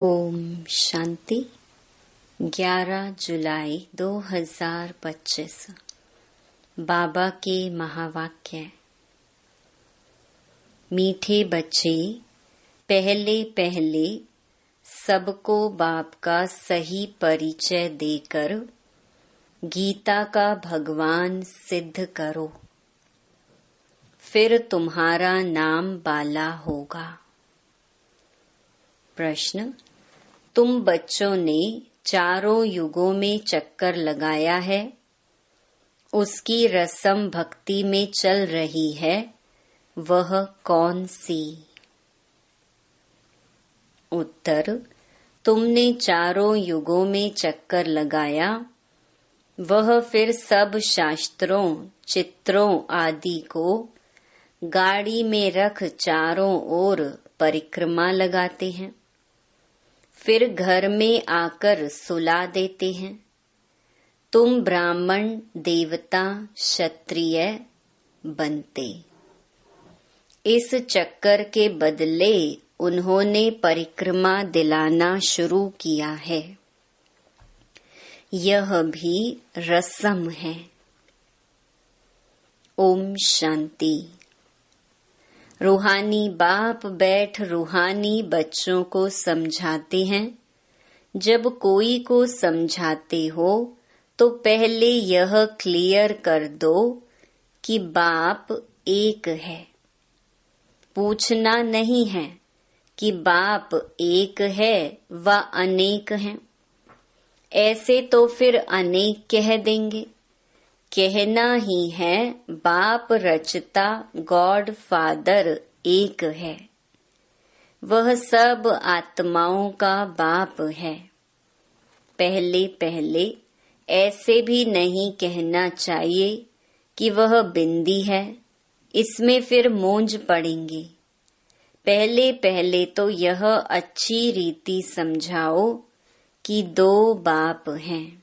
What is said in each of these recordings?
ओम शांति। 11 जुलाई 2025। बाबा के महावाक्य। मीठे बच्चे, पहले पहले सबको बाप का सही परिचय देकर गीता का भगवान सिद्ध करो, फिर तुम्हारा नाम बाला होगा। प्रश्न: तुम बच्चों ने चारों युगों में चक्कर लगाया है, उसकी रस्म भक्ति में चल रही है, वह कौन सी? उत्तर: तुमने चारों युगों में चक्कर लगाया, वह फिर सब शास्त्रों, चित्रों आदि को गाड़ी में रख चारों ओर परिक्रमा लगाते हैं, फिर घर में आकर सुला देते हैं। तुम ब्राह्मण, देवता, क्षत्रिय बनते। इस चक्कर के बदले उन्होंने परिक्रमा दिलाना शुरू किया है। यह भी रस्म है। ओम शांति। रूहानी बाप बैठ रूहानी बच्चों को समझाते हैं। जब कोई को समझाते हो तो पहले यह क्लियर कर दो कि बाप एक है। पूछना नहीं है कि बाप एक है व अनेक हैं। ऐसे तो फिर अनेक कह देंगे। कहना ही है बाप रचता, गॉड फादर एक है। वह सब आत्माओं का बाप है। पहले पहले ऐसे भी नहीं कहना चाहिए कि वह बिंदी है, इसमें फिर मौज पड़ेंगे। पहले पहले तो यह अच्छी रीति समझाओ कि दो बाप हैं,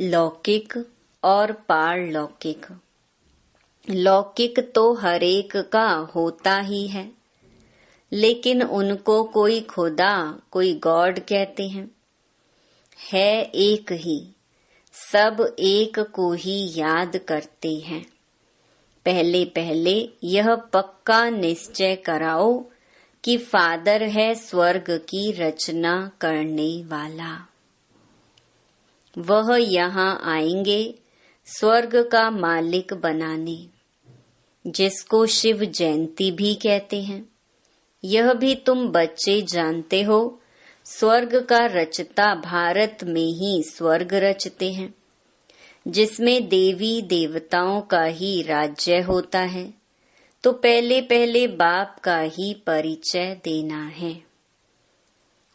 लौकिक और पारलौकिक। लौकिक तो हरेक का होता ही है, लेकिन उनको कोई खुदा, कोई गॉड कहते हैं। है एक ही, सब एक को ही याद करते हैं। पहले पहले यह पक्का निश्चय कराओ कि फादर है स्वर्ग की रचना करने वाला। वह यहाँ आएंगे स्वर्ग का मालिक बनाने, जिसको शिव जयंती भी कहते हैं। यह भी तुम बच्चे जानते हो। स्वर्ग का रचता भारत में ही स्वर्ग रचते हैं, जिसमें देवी देवताओं का ही राज्य होता है। तो पहले पहले बाप का ही परिचय देना है।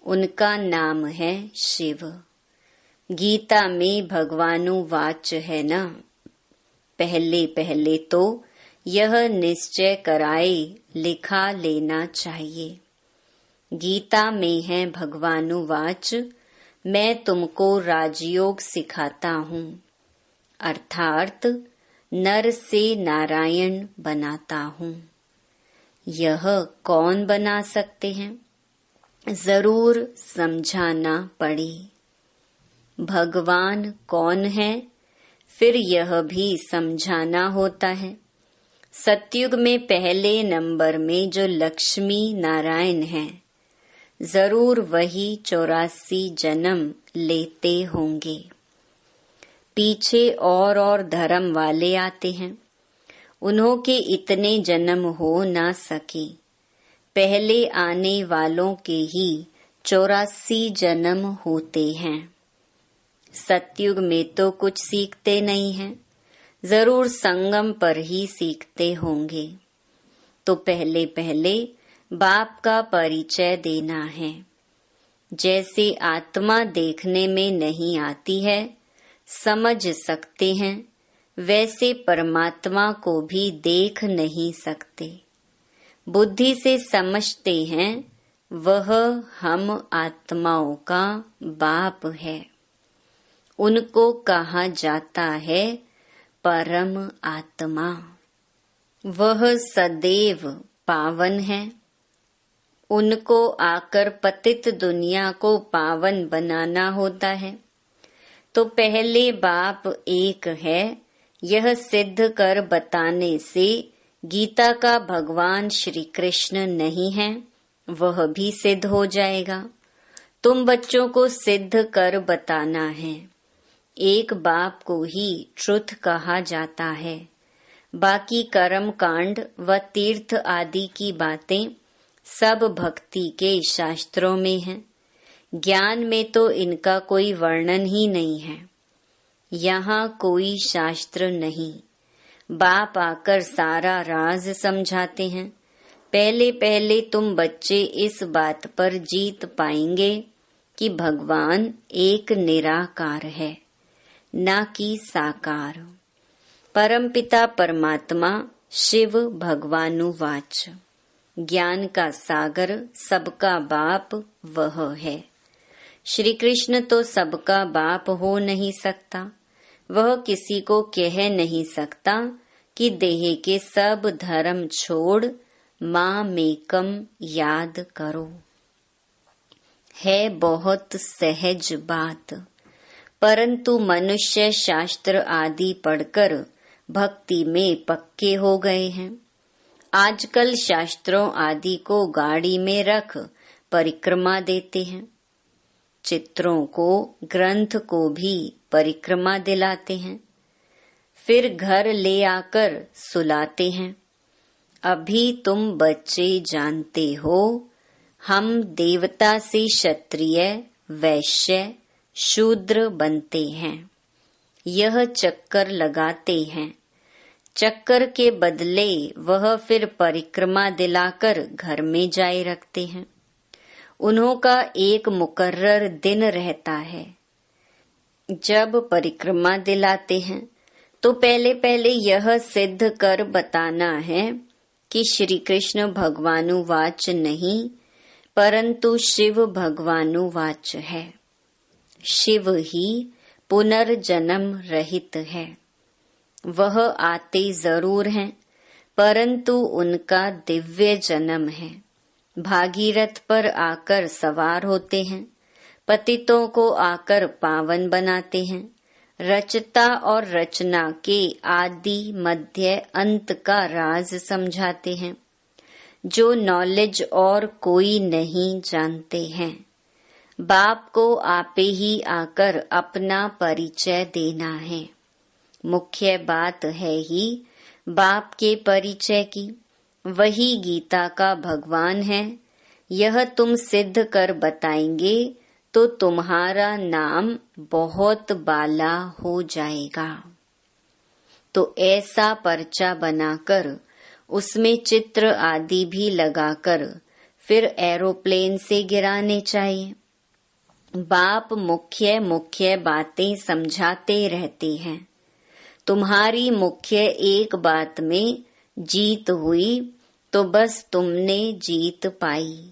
उनका नाम है शिव। गीता में भगवानुवाच है ना। पहले पहले तो यह निश्चय कराए लिखा लेना चाहिए। गीता में है भगवानुवाच, मैं तुमको राजयोग सिखाता हूँ, अर्थात नर से नारायण बनाता हूँ। यह कौन बना सकते हैं? जरूर समझाना पड़े। भगवान कौन है, फिर यह भी समझाना होता है। सतयुग में पहले नंबर में जो लक्ष्मी नारायण हैं, जरूर वही 84 जन्म लेते होंगे। पीछे और धर्म वाले आते हैं, उन्हों के इतने जन्म हो ना सके। पहले आने वालों के ही 84 जन्म होते हैं। सतयुग में तो कुछ सीखते नहीं हैं, जरूर संगम पर ही सीखते होंगे। तो पहले पहले बाप का परिचय देना है। जैसे आत्मा देखने में नहीं आती है, समझ सकते हैं, वैसे परमात्मा को भी देख नहीं सकते। बुद्धि से समझते हैं, वह हम आत्माओं का बाप है। उनको कहा जाता है परम आत्मा। वह सदैव पावन है, उनको आकर पतित दुनिया को पावन बनाना होता है। तो पहले बाप एक है, यह सिद्ध कर बताने से गीता का भगवान श्री कृष्ण नहीं है, वह भी सिद्ध हो जाएगा। तुम बच्चों को सिद्ध कर बताना है। एक बाप को ही ट्रुथ कहा जाता है। बाकी कर्म कांड व तीर्थ आदि की बातें सब भक्ति के शास्त्रों में हैं। ज्ञान में तो इनका कोई वर्णन ही नहीं है। यहाँ कोई शास्त्र नहीं। बाप आकर सारा राज समझाते हैं। पहले पहले तुम बच्चे इस बात पर जीत पाएंगे कि भगवान एक निराकार है, ना कि साकार। परमपिता परमात्मा शिव भगवानुवाच। ज्ञान का सागर सबका बाप वह है। श्री कृष्ण तो सबका बाप हो नहीं सकता। वह किसी को कह नहीं सकता कि देह के सब धर्म छोड़ माँ मेकम याद करो। है बहुत सहज बात, परंतु मनुष्य शास्त्र आदि पढ़कर भक्ति में पक्के हो गए हैं। आजकल शास्त्रों आदि को गाड़ी में रख परिक्रमा देते हैं। चित्रों को, ग्रंथ को भी परिक्रमा दिलाते हैं, फिर घर ले आकर सुलाते हैं। अभी तुम बच्चे जानते हो, हम देवता से क्षत्रिय, वैश्य, शूद्र बनते हैं। यह चक्कर लगाते हैं। चक्कर के बदले वह फिर परिक्रमा दिलाकर घर में जाए रखते हैं। उन्हों का एक मुकर्रर दिन रहता है। जब परिक्रमा दिलाते हैं तो पहले पहले यह सिद्ध कर बताना है कि श्री कृष्ण भगवानुवाच नहीं, परंतु शिव भगवानुवाच है। शिव ही पुनर्जन्म रहित है। वह आते जरूर हैं, परंतु उनका दिव्य जन्म है। भागीरथ पर आकर सवार होते हैं, पतितों को आकर पावन बनाते हैं। रचता और रचना के आदि मध्य अंत का राज समझाते हैं, जो नॉलेज और कोई नहीं जानते हैं। बाप को आपे ही आकर अपना परिचय देना है। मुख्य बात है ही बाप के परिचय की। वही गीता का भगवान है। यह तुम सिद्ध कर बताएंगे तो तुम्हारा नाम बहुत बाला हो जाएगा। तो ऐसा पर्चा बनाकर उसमें चित्र आदि भी लगाकर फिर एरोप्लेन से गिराने चाहिए। बाप मुख्य मुख्य बातें समझाते रहते हैं। तुम्हारी मुख्य एक बात में जीत हुई तो बस तुमने जीत पाई।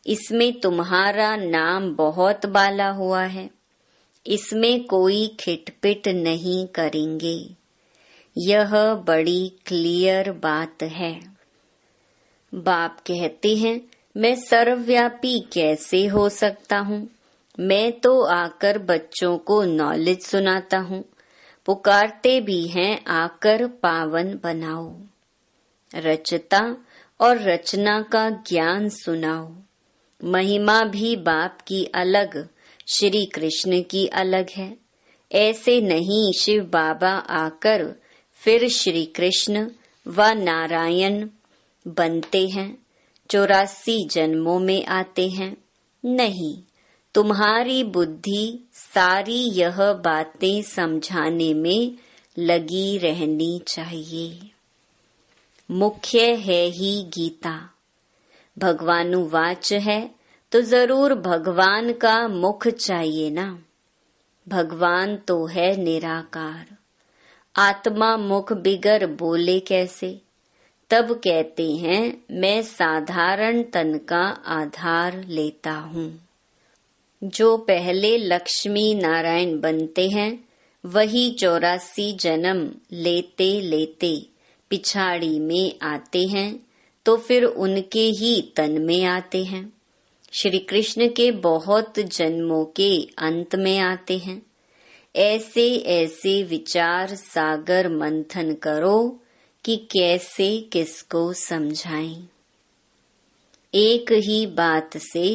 इसमें तुम्हारा नाम बहुत बाला हुआ है। इसमें कोई खिटपिट नहीं करेंगे। यह बड़ी क्लियर बात है। बाप कहते हैं, मैं सर्वव्यापी कैसे हो सकता हूँ? मैं तो आकर बच्चों को नॉलेज सुनाता हूँ। पुकारते भी हैं, आकर पावन बनाओ। रचता और रचना का ज्ञान सुनाओ। महिमा भी बाप की अलग, श्री कृष्ण की अलग है। ऐसे नहीं शिव बाबा आकर फिर श्री कृष्ण व नारायण बनते हैं, 84 जन्मों में आते हैं। नहीं, तुम्हारी बुद्धि सारी यह बातें समझाने में लगी रहनी चाहिए। मुख्य है ही गीता। भगवानुवाच है तो जरूर भगवान का मुख चाहिए ना। भगवान तो है निराकार। आत्मा मुख बिगर बोले कैसे? तब कहते हैं, मैं साधारण तन का आधार लेता हूँ। जो पहले लक्ष्मी नारायण बनते हैं, वही 84 जन्म लेते लेते पिछाड़ी में आते हैं, तो तो फिर उनके ही तन में आते हैं। श्री कृष्ण के बहुत जन्मों के अंत में आते हैं। ऐसे ऐसे विचार सागर मंथन करो कि कैसे किसको समझाएं। एक ही बात से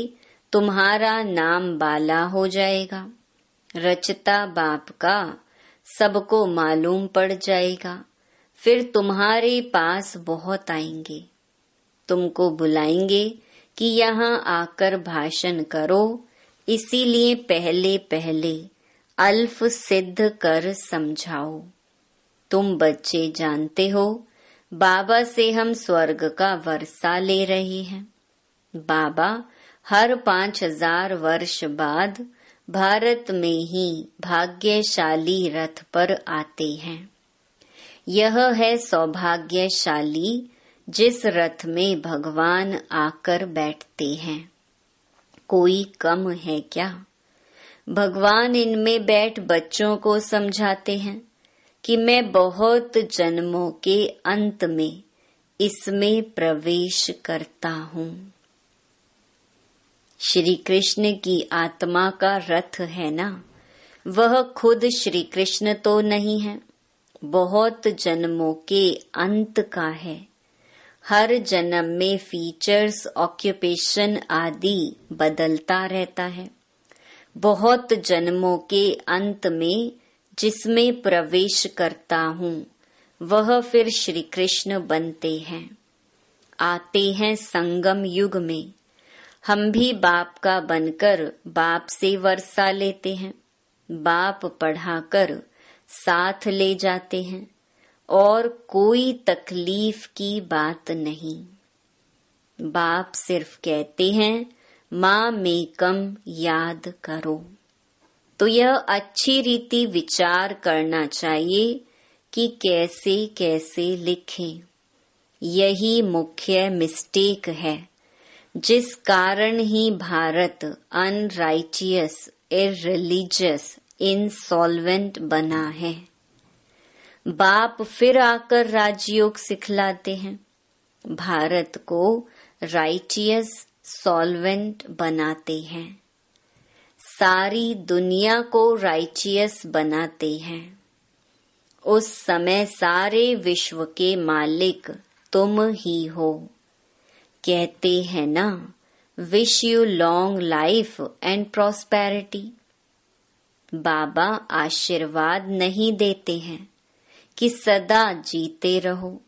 तुम्हारा नाम बाला हो जाएगा। रचता बाप का सबको मालूम पड़ जाएगा। फिर तुम्हारे पास बहुत आएंगे, तुमको बुलाएंगे कि यहाँ आकर भाषण करो। इसीलिए पहले पहले अल्फ सिद्ध कर समझाओ। तुम बच्चे जानते हो, बाबा से हम स्वर्ग का वर्षा ले रहे हैं। बाबा हर 5000 वर्ष बाद भारत में ही भाग्यशाली रथ पर आते हैं। यह है सौभाग्यशाली जिस रथ में भगवान आकर बैठते हैं। कोई कम है क्या? भगवान इनमें बैठ बच्चों को समझाते हैं कि मैं बहुत जन्मों के अंत में इसमें प्रवेश करता हूँ। श्री कृष्ण की आत्मा का रथ है ना, वह खुद श्री कृष्ण तो नहीं है, बहुत जन्मों के अंत का है। हर जन्म में फीचर्स, ऑक्यूपेशन आदि बदलता रहता है। बहुत जन्मों के अंत में जिसमें प्रवेश करता हूँ, वह फिर श्री कृष्ण बनते हैं। आते हैं संगम युग में। हम भी बाप का बनकर बाप से वर्षा लेते हैं। बाप पढ़ाकर साथ ले जाते हैं और कोई तकलीफ की बात नहीं। बाप सिर्फ कहते हैं माँ मेकम याद करो। तो यह अच्छी रीति विचार करना चाहिए कि कैसे कैसे लिखें। यही मुख्य मिस्टेक है, जिस कारण ही भारत अनराइटियस, इररिलीजियस, इंसॉल्वेंट बना है। बाप फिर आकर राजयोग सिखलाते हैं, भारत को राइटियस, सॉल्वेंट बनाते हैं, सारी दुनिया को राइटियस बनाते हैं। उस समय सारे विश्व के मालिक तुम ही हो। कहते हैं ना, wish you long life and prosperity. बाबा आशीर्वाद नहीं देते हैं कि सदा जीते रहो।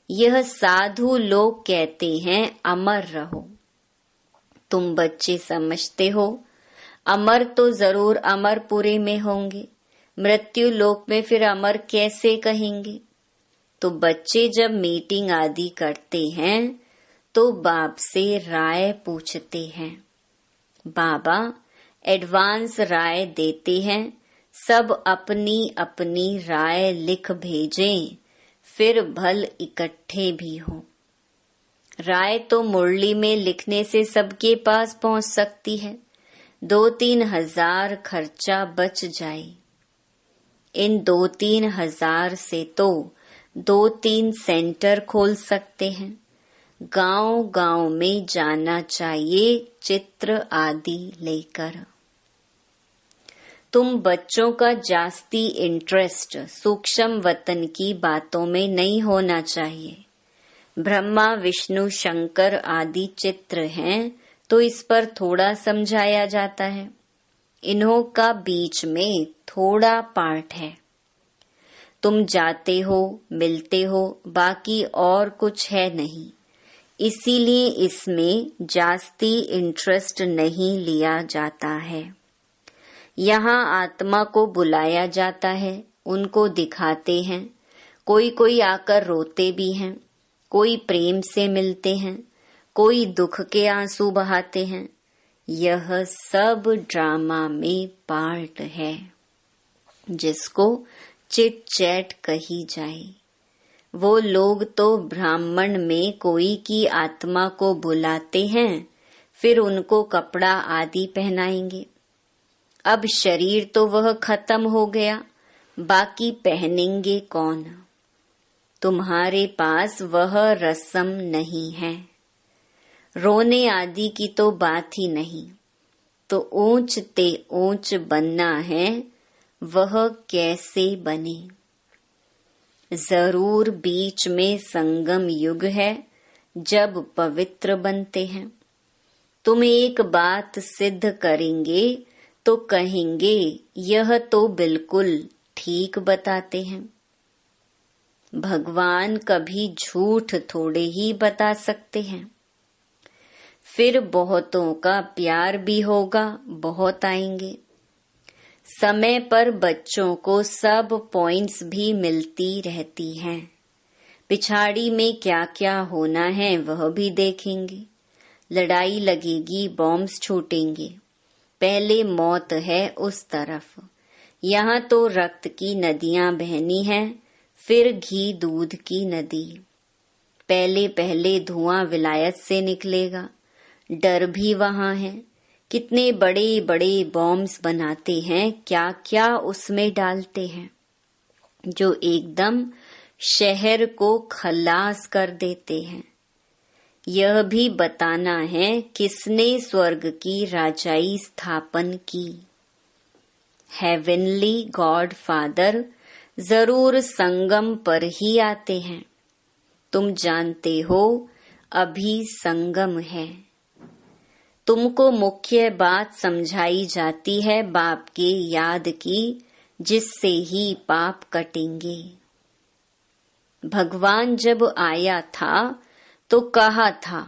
यह साधु लोग कहते हैं अमर रहो। तुम बच्चे समझते हो अमर तो जरूर अमरपुरी में होंगे, मृत्यु लोक में फिर अमर कैसे कहेंगे। तो बच्चे जब मीटिंग आदि करते हैं तो बाप से राय पूछते हैं। बाबा एडवांस राय देते हैं। सब अपनी अपनी राय लिख भेजें, फिर भल इकट्ठे भी हो। राय तो मुरली में लिखने से सबके पास पहुंच सकती है। 2-3 हजार खर्चा बच जाए। इन 2-3 हजार से तो 2-3 सेंटर खोल सकते हैं। गांव गांव में जाना चाहिए चित्र आदि लेकर। तुम बच्चों का जास्ती इंटरेस्ट सूक्ष्म वतन की बातों में नहीं होना चाहिए। ब्रह्मा, विष्णु, शंकर आदि चित्र हैं तो इस पर थोड़ा समझाया जाता है। इन्हों का बीच में थोड़ा पार्ट है। तुम जाते हो, मिलते हो, बाकी और कुछ है नहीं। इसीलिए इसमें जास्ती इंटरेस्ट नहीं लिया जाता है। यहाँ आत्मा को बुलाया जाता है, उनको दिखाते हैं। कोई कोई आकर रोते भी हैं, कोई प्रेम से मिलते हैं, कोई दुख के आंसू बहाते हैं। यह सब ड्रामा में पार्ट है, जिसको चिट चैट कही जाए। वो लोग तो ब्राह्मण में कोई की आत्मा को बुलाते हैं, फिर उनको कपड़ा आदि पहनाएंगे। अब शरीर तो वह खत्म हो गया, बाकी पहनेंगे कौन? तुम्हारे पास वह रस्म नहीं है। रोने आदि की तो बात ही नहीं। तो ऊंच ते ऊंच बनना है, वह कैसे बने। जरूर बीच में संगम युग है, जब पवित्र बनते हैं। तुम एक बात सिद्ध करेंगे तो कहेंगे यह तो बिल्कुल ठीक बताते हैं। भगवान कभी झूठ थोड़े ही बता सकते हैं। फिर बहुतों का प्यार भी होगा, बहुत आएंगे। समय पर बच्चों को सब पॉइंट्स भी मिलती रहती हैं। पिछाड़ी में क्या क्या होना है वह भी देखेंगे। लड़ाई लगेगी, बॉम्ब्स छूटेंगे। पहले मौत है उस तरफ। यहाँ तो रक्त की नदियां बहनी हैं, फिर घी दूध की नदी। पहले पहले धुआं विलायत से निकलेगा। डर भी वहां है। कितने बड़े बड़े बॉम्ब्स बनाते हैं, क्या क्या उसमें डालते हैं, जो एकदम शहर को खलास कर देते हैं। यह भी बताना है किसने स्वर्ग की राजाई स्थापन की। हेवनली गॉड फादर जरूर संगम पर ही आते हैं। तुम जानते हो अभी संगम है। तुमको मुख्य बात समझाई जाती है बाप के याद की, जिससे ही पाप कटेंगे। भगवान जब आया था तो कहा था,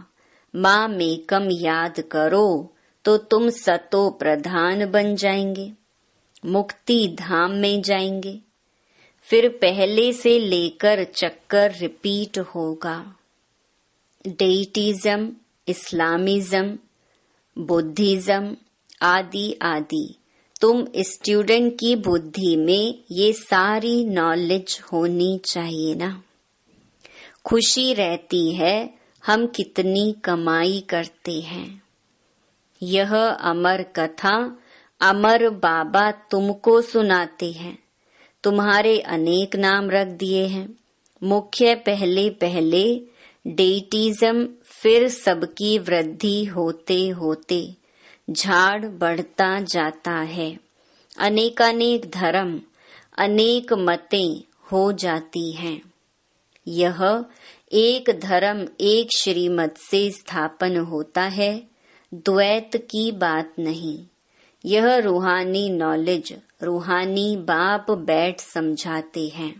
माँ मेकम याद करो तो तुम सतो प्रधान बन जाएंगे, मुक्ति धाम में जाएंगे। फिर पहले से लेकर चक्कर रिपीट होगा। डेइटिज्म, इस्लामिज्म, बुद्धिज्म आदि आदि। तुम स्टूडेंट की बुद्धि में ये सारी नॉलेज होनी चाहिए ना। खुशी रहती है हम कितनी कमाई करते हैं। यह अमर कथा अमर बाबा तुमको सुनाते हैं। तुम्हारे अनेक नाम रख दिए हैं। मुख्य पहले पहले डेइटिज्म, फिर सबकी वृद्धि होते होते झाड़ बढ़ता जाता है। अनेकानेक धर्म, अनेक मतें हो जाती हैं। यह एक धर्म एक श्रीमत से स्थापन होता है, द्वैत की बात नहीं। यह रूहानी नॉलेज रूहानी बाप बैठ समझाते हैं।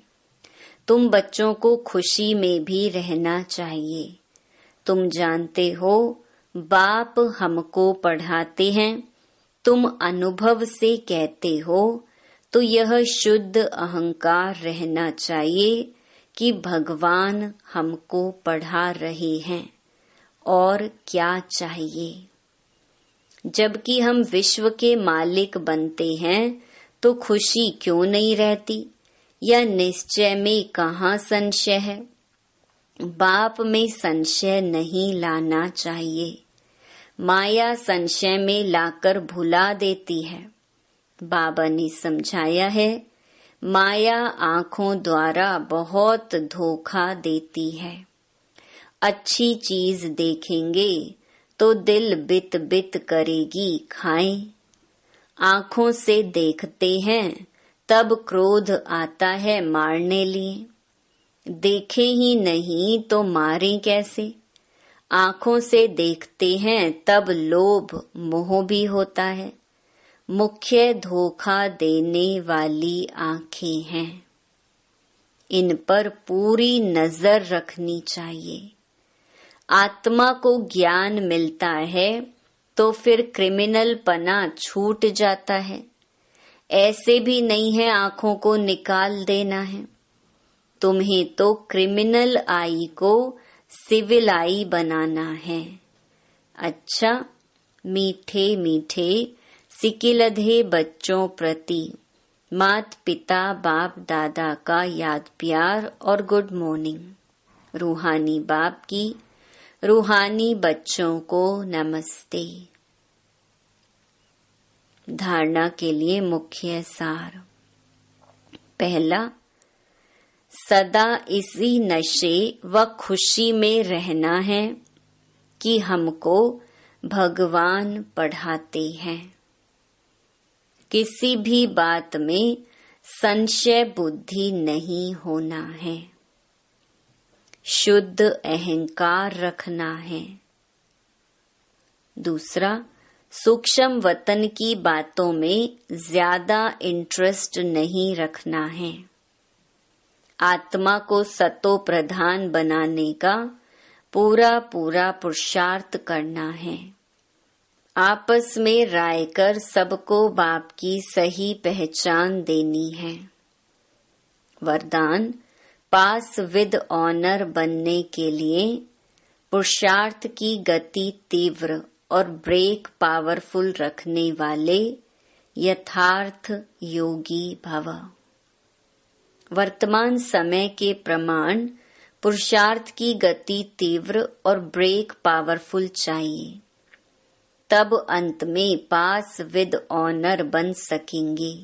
तुम बच्चों को खुशी में भी रहना चाहिए। तुम जानते हो बाप हमको पढ़ाते हैं, तुम अनुभव से कहते हो, तो यह शुद्ध अहंकार रहना चाहिए कि भगवान हमको पढ़ा रहे हैं और क्या चाहिए। जबकि हम विश्व के मालिक बनते हैं तो खुशी क्यों नहीं रहती, या निश्चय में कहाँ संशय है। बाप में संशय नहीं लाना चाहिए। माया संशय में लाकर भुला देती है। बाबा ने समझाया है, माया आँखों द्वारा बहुत धोखा देती है। अच्छी चीज देखेंगे तो दिल बित बित करेगी, खाएं। आँखों से देखते हैं तब क्रोध आता है मारने लिए। देखे ही नहीं तो मारें कैसे। आँखों से देखते हैं तब लोभ मोह भी होता है। मुख्य धोखा देने वाली आँखें हैं। इन पर पूरी नजर रखनी चाहिए। आत्मा को ज्ञान मिलता है तो फिर क्रिमिनल पना छूट जाता है। ऐसे भी नहीं है आँखों को निकाल देना है। तुम्हें तो क्रिमिनल आई को सिविल आई बनाना है। अच्छा, मीठे मीठे सिकिलधे बच्चों प्रति मात पिता बाप दादा का याद प्यार और गुड मॉर्निंग। रूहानी बाप की रूहानी बच्चों को नमस्ते। धारणा के लिए मुख्य सार। पहला, सदा इसी नशे व खुशी में रहना है कि हमको भगवान पढ़ाते हैं। किसी भी बात में संशय बुद्धि नहीं होना है। शुद्ध अहंकार रखना है। दूसरा, सूक्ष्म वतन की बातों में ज्यादा इंटरेस्ट नहीं रखना है। आत्मा को सतो प्रधान बनाने का पूरा पूरा पुरुषार्थ करना है। आपस में राय कर सबको बाप की सही पहचान देनी है। वरदान, पास विद ऑनर बनने के लिए पुरुषार्थ की गति तीव्र और ब्रेक पावरफुल रखने वाले यथार्थ योगी भव। वर्तमान समय के प्रमाण पुरुषार्थ की गति तीव्र और ब्रेक पावरफुल चाहिए, तब अंत में पास विद ऑनर बन सकेंगे,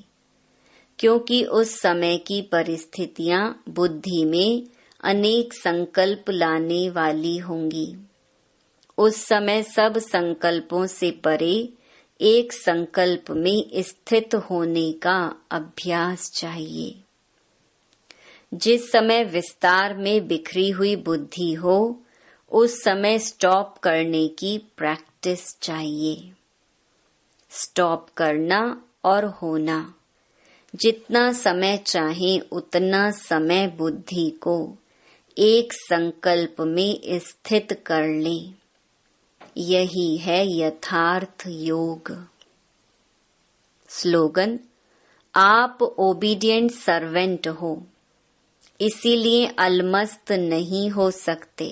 क्योंकि उस समय की परिस्थितियां बुद्धि में अनेक संकल्प लाने वाली होंगी। उस समय सब संकल्पों से परे एक संकल्प में स्थित होने का अभ्यास चाहिए। जिस समय विस्तार में बिखरी हुई बुद्धि हो, उस समय स्टॉप करने की प्रैक्टिस चाहिए। स्टॉप करना और होना, जितना समय चाहे उतना समय बुद्धि को एक संकल्प में स्थित कर लें। यही है यथार्थ योग। स्लोगन, आप ओबीडिएंट सर्वेंट हो, इसीलिए अलमस्त नहीं हो सकते।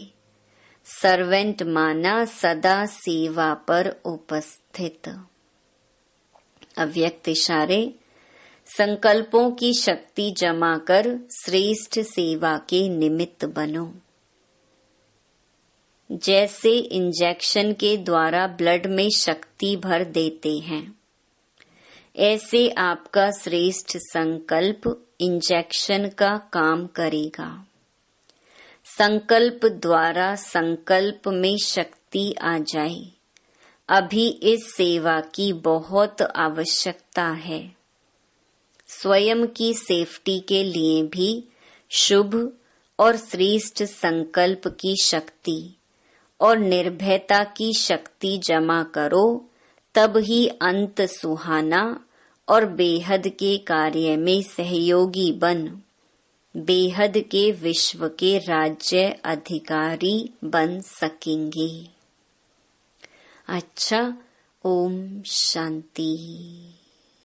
सर्वेंट माना सदा सेवा पर उपस्थित। अव्यक्त इशारे, संकल्पों की शक्ति जमा कर श्रेष्ठ सेवा के निमित्त बनो। जैसे इंजेक्शन के द्वारा ब्लड में शक्ति भर देते हैं, ऐसे आपका श्रेष्ठ संकल्प इंजेक्शन का काम करेगा। संकल्प द्वारा संकल्प में शक्ति आ जाए। अभी इस सेवा की बहुत आवश्यकता है। स्वयं की सेफ्टी के लिए भी शुभ और श्रेष्ठ संकल्प की शक्ति और निर्भयता की शक्ति जमा करो, तब ही अंत सुहाना और बेहद के कार्य में सहयोगी बन बेहद के विश्व के राज्य अधिकारी बन सकेंगे। अच्छा, ओम शांति।